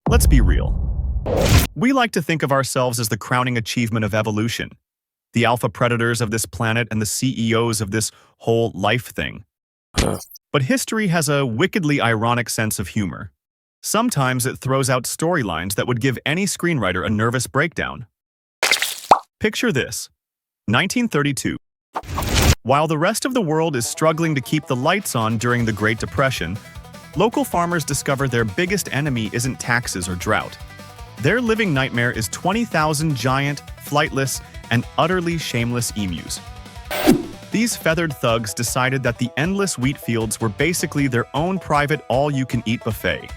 Let's be real. We like to think of ourselves as the crowning achievement of evolution, the alpha predators of this planet and the CEOs of this whole life thing. But history has a wickedly ironic sense of humor. Sometimes it throws out storylines that would give any screenwriter a nervous breakdown. Picture this: 1932. While the rest of the world is struggling to keep the lights on during the Great Depression, local farmers discover their biggest enemy isn't taxes or drought. Their living nightmare is 20,000 giant, flightless, and utterly shameless emus. These feathered thugs decided that the endless wheat fields were basically their own private all-you-can-eat buffet.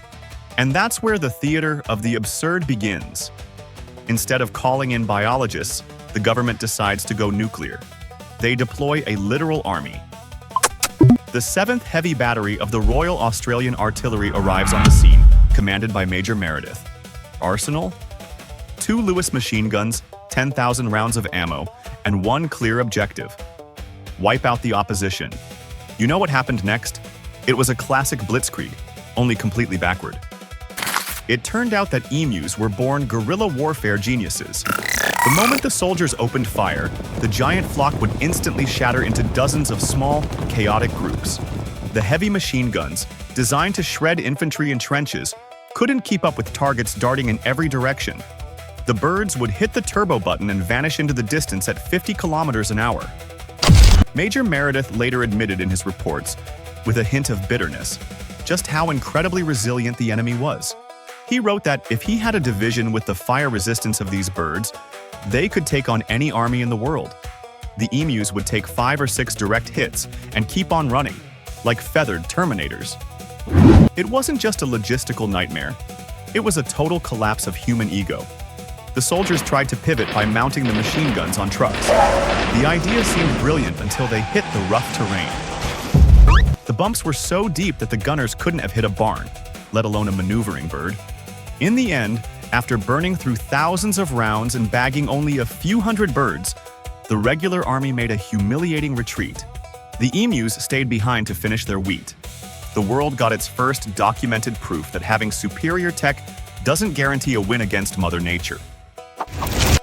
And that's where the theater of the absurd begins. Instead of calling in biologists, the government decides to go nuclear. They deploy a literal army. The 7th Heavy Battery of the Royal Australian Artillery arrives on the scene, commanded by Major Meredith. Arsenal? 2 Lewis machine guns, 10,000 rounds of ammo, and one clear objective: wipe out the opposition. You know what happened next? It was a classic blitzkrieg, only completely backward. It turned out that emus were born guerrilla warfare geniuses. The moment the soldiers opened fire, the giant flock would instantly shatter into dozens of small, chaotic groups. The heavy machine guns, designed to shred infantry in trenches, couldn't keep up with targets darting in every direction. The birds would hit the turbo button and vanish into the distance at 50 kilometers an hour. Major Meredith later admitted in his reports, with a hint of bitterness, just how incredibly resilient the enemy was. He wrote that if he had a division with the fire resistance of these birds, they could take on any army in the world. The emus would take 5 or 6 direct hits and keep on running, like feathered terminators. It wasn't just a logistical nightmare. It was a total collapse of human ego. The soldiers tried to pivot by mounting the machine guns on trucks. The idea seemed brilliant until they hit the rough terrain. The bumps were so deep that the gunners couldn't have hit a barn, let alone a maneuvering bird. In the end, after burning through thousands of rounds and bagging only a few hundred birds, the regular army made a humiliating retreat. The emus stayed behind to finish their wheat. The world got its first documented proof that having superior tech doesn't guarantee a win against Mother Nature.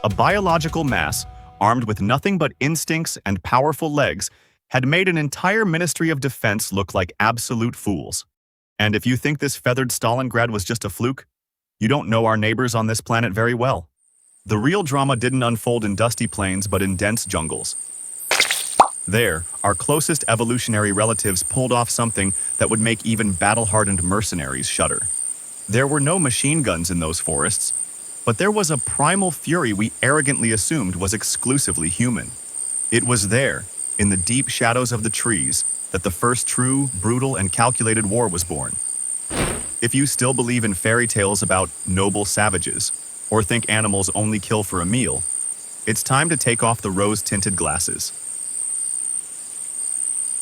A biological mass, armed with nothing but instincts and powerful legs, had made an entire Ministry of Defense look like absolute fools. And if you think this feathered Stalingrad was just a fluke, you don't know our neighbors on this planet very well. The real drama didn't unfold in dusty plains but in dense jungles. There, our closest evolutionary relatives pulled off something that would make even battle-hardened mercenaries shudder. There were no machine guns in those forests, but there was a primal fury we arrogantly assumed was exclusively human. It was there, in the deep shadows of the trees, that the first true, brutal, and calculated war was born. If you still believe in fairy tales about noble savages, or think animals only kill for a meal, it's time to take off the rose-tinted glasses.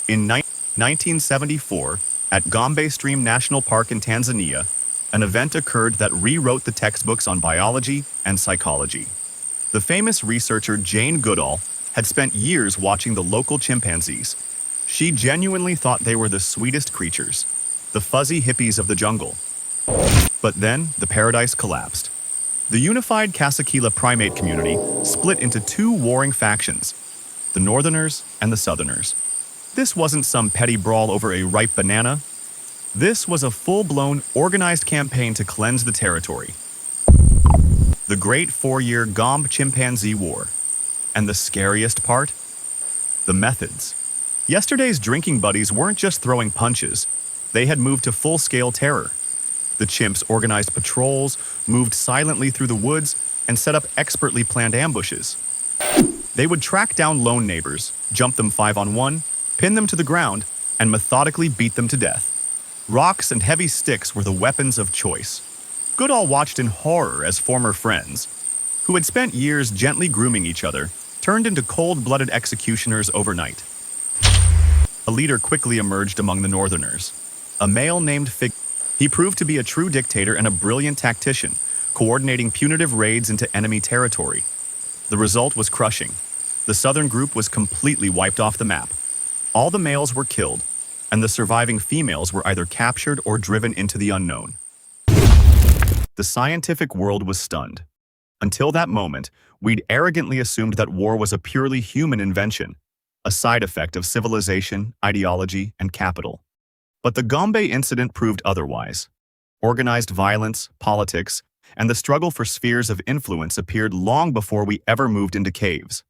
In 1974, at Gombe Stream National Park in Tanzania, an event occurred that rewrote the textbooks on biology and psychology. The famous researcher Jane Goodall had spent years watching the local chimpanzees. She genuinely thought they were the sweetest creatures, the fuzzy hippies of the jungle. But then, the paradise collapsed. The unified Casakila primate community split into 2 warring factions, the Northerners and the Southerners. This wasn't some petty brawl over a ripe banana. This was a full-blown, organized campaign to cleanse the territory. The Great Four-Year Gombe Chimpanzee War. And the scariest part? The methods. Yesterday's drinking buddies weren't just throwing punches. They had moved to full-scale terror. The chimps organized patrols, moved silently through the woods, and set up expertly planned ambushes. They would track down lone neighbors, jump them 5-on-1, pin them to the ground, and methodically beat them to death. Rocks and heavy sticks were the weapons of choice. Goodall watched in horror as former friends, who had spent years gently grooming each other, turned into cold-blooded executioners overnight. A leader quickly emerged among the Northerners, a male named Fig. He proved to be a true dictator and a brilliant tactician, coordinating punitive raids into enemy territory. The result was crushing. The southern group was completely wiped off the map. All the males were killed, and the surviving females were either captured or driven into the unknown. the scientific world was stunned. Until that moment, we'd arrogantly assumed that war was a purely human invention, a side effect of civilization, ideology, and capital. But the Gombe incident proved otherwise. Organized violence, politics, and the struggle for spheres of influence appeared long before we ever moved into caves.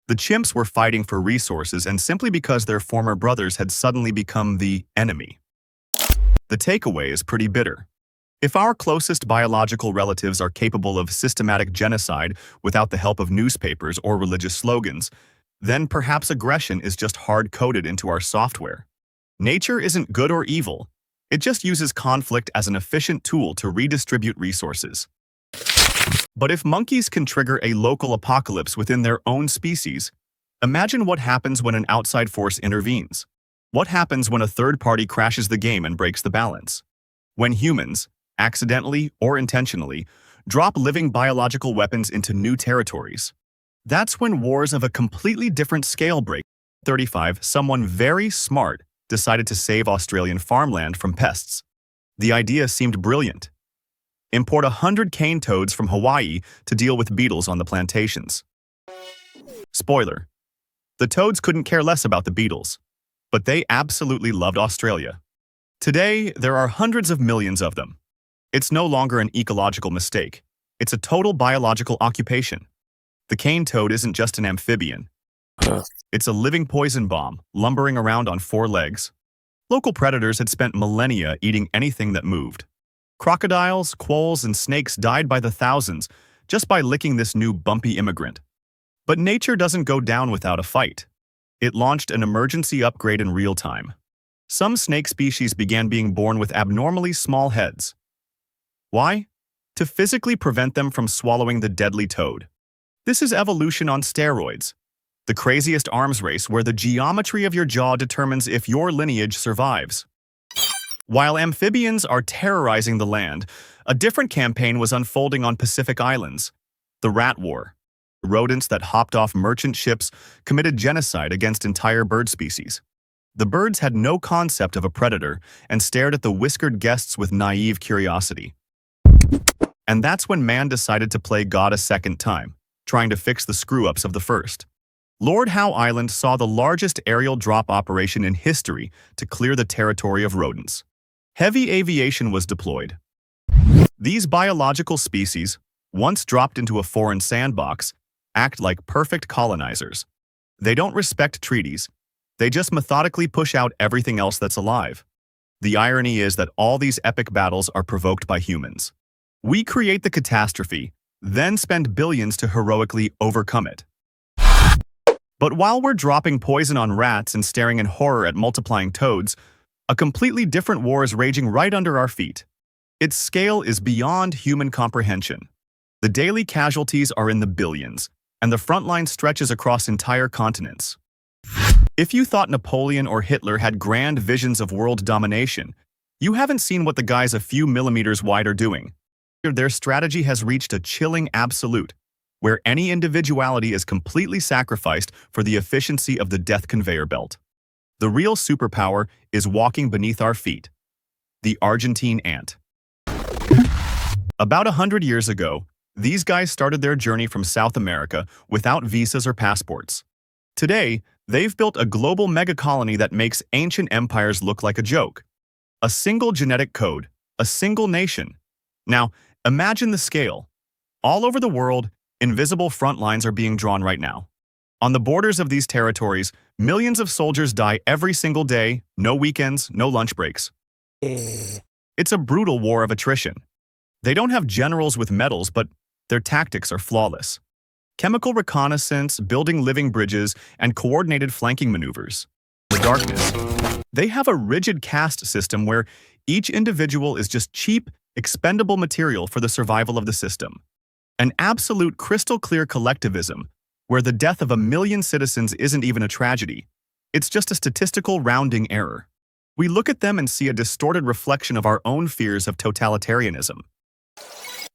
The chimps were fighting for resources and simply because their former brothers had suddenly become the enemy. The takeaway is pretty bitter. If our closest biological relatives are capable of systematic genocide without the help of newspapers or religious slogans, then perhaps aggression is just hard-coded into our software. Nature isn't good or evil. It just uses conflict as an efficient tool to redistribute resources. But if monkeys can trigger a local apocalypse within their own species, imagine what happens when an outside force intervenes. What happens when a third party crashes the game and breaks the balance? When humans, accidentally or intentionally, drop living biological weapons into new territories. That's when wars of a completely different scale break. 35, someone very smart decided to save Australian farmland from pests. The idea seemed brilliant. Import 100 cane toads from Hawaii to deal with beetles on the plantations. Spoiler: the toads couldn't care less about the beetles, but they absolutely loved Australia. Today, there are hundreds of millions of them. It's no longer an ecological mistake. It's a total biological occupation. The cane toad isn't just an amphibian. It's a living poison bomb, lumbering around on 4 legs. Local predators had spent millennia eating anything that moved. Crocodiles, quolls, and snakes died by the thousands just by licking this new bumpy immigrant. But nature doesn't go down without a fight. It launched an emergency upgrade in real time. Some snake species began being born with abnormally small heads. Why? To physically prevent them from swallowing the deadly toad. This is evolution on steroids. The craziest arms race where the geometry of your jaw determines if your lineage survives. While amphibians are terrorizing the land, a different campaign was unfolding on Pacific Islands. The Rat War. Rodents that hopped off merchant ships committed genocide against entire bird species. The birds had no concept of a predator and stared at the whiskered guests with naive curiosity. And that's when man decided to play God a second time, trying to fix the screw-ups of the first. Lord Howe Island saw the largest aerial drop operation in history to clear the territory of rodents. Heavy aviation was deployed. These biological species, once dropped into a foreign sandbox, act like perfect colonizers. They don't respect treaties. They just methodically push out everything else that's alive. The irony is that all these epic battles are provoked by humans. We create the catastrophe, then spend billions to heroically overcome it. But while we're dropping poison on rats and staring in horror at multiplying toads, a completely different war is raging right under our feet. Its scale is beyond human comprehension. The daily casualties are in the billions, and the front line stretches across entire continents. If you thought Napoleon or Hitler had grand visions of world domination, you haven't seen what the guys a few millimeters wide are doing. Their strategy has reached a chilling absolute, where any individuality is completely sacrificed for the efficiency of the death conveyor belt. The real superpower is walking beneath our feet. The Argentine ant. About 100 years ago, these guys started their journey from South America without visas or passports. Today, they've built a global megacolony that makes ancient empires look like a joke. A single genetic code, a single nation. Now, imagine the scale. All over the world, invisible front lines are being drawn right now. On the borders of these territories, millions of soldiers die every single day, no weekends, no lunch breaks. It's a brutal war of attrition. They don't have generals with medals, but their tactics are flawless. Chemical reconnaissance, building living bridges, and coordinated flanking maneuvers. The darkness. They have a rigid caste system where each individual is just cheap, expendable material for the survival of the system. An absolute crystal-clear collectivism, where the death of 1 million citizens isn't even a tragedy. It's just a statistical rounding error. We look at them and see a distorted reflection of our own fears of totalitarianism.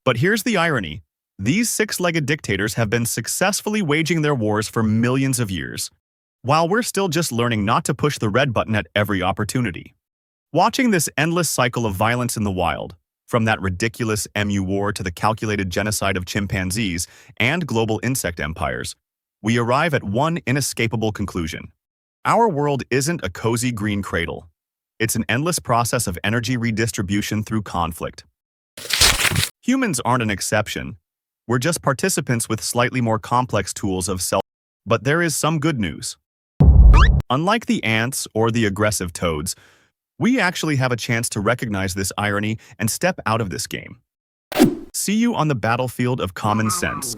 But here's the irony. These 6-legged dictators have been successfully waging their wars for millions of years, while we're still just learning not to push the red button at every opportunity. Watching this endless cycle of violence in the wild, From that ridiculous emu war to the calculated genocide of chimpanzees and global insect empires, we arrive at one inescapable conclusion. Our world isn't a cozy green cradle. It's an endless process of energy redistribution through conflict. Humans aren't an exception. We're just participants with slightly more complex tools of self. But there is some good news. Unlike the ants or the aggressive toads, we actually have a chance to recognize this irony and step out of this game. See you on the battlefield of common sense.